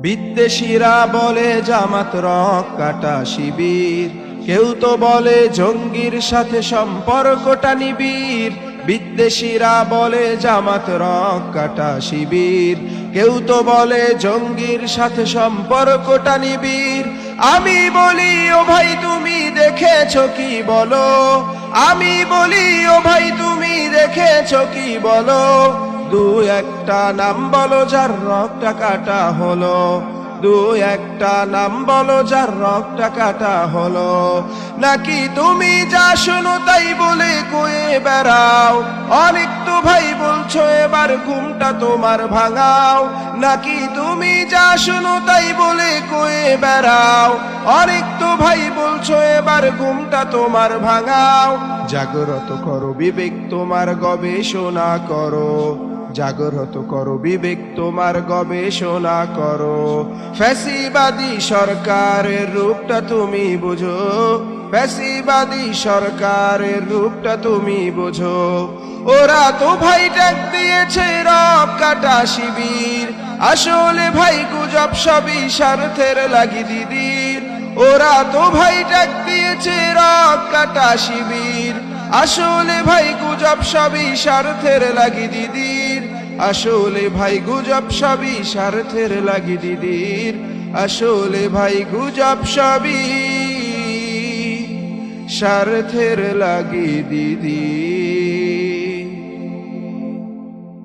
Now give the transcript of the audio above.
বিদ্বেষীরা বলে জামাত রক কাটা শিবির, কেউ তো বলে জঙ্গির সাথে সম্পর্কটা নিবিড়। বিদ্বেষীরা বলে জামাত রক কাটা শিবির, কেউ তো বলে জঙ্গির সাথে সম্পর্কটা নিবিড়। আমি বলি ও ভাই তুমি দেখেছো কি বলো, আমি বলি ও ভাই তুমি দেখেছো কি বলো। দু একটা নাম বলো যার রক্তটা কাটা হলো, দু একটা নাম বলো যার রক্তটা কাটা হলো। নাকি তুমি যা শোনো তাই বলে কয়ে বেড়াও, অনেক তো ভাই বলছো এবার ঘুমটা তোমার ভাঙাও। নাকি তুমি যা শোনো তাই বলে কয়ে বেড়াও, অনেক তো ভাই বলছো এবার ঘুমটা তোমার ভাঙাও। জাগ্রত করো বিবেক তোমার গবেষণা করো, জাগ্রত করো বিবেক তোমার গবেষণা করো। ফ্যাসিবাদী সরকারের রূপটা তুমি বুঝো, ফ্যাসিবাদী সরকারের রূপটা তুমি বুঝো। ওরা তো ভাই ডাক দিয়েছে রক কাটা শিবির, আসলে ভাই গুজব সবই স্বার্থের লাগি দিদির। ওরা তো ভাই ডাক দিয়েছে রক কাটা শিবির, আসলে ভাই গুজব সবই স্বার্থের লাগি দিদির। আসলে ভাই গুজব সবই স্বার্থের লাগি দিদির, আসলে ভাই গুজব সবই স্বার্থের লাগি দিদির।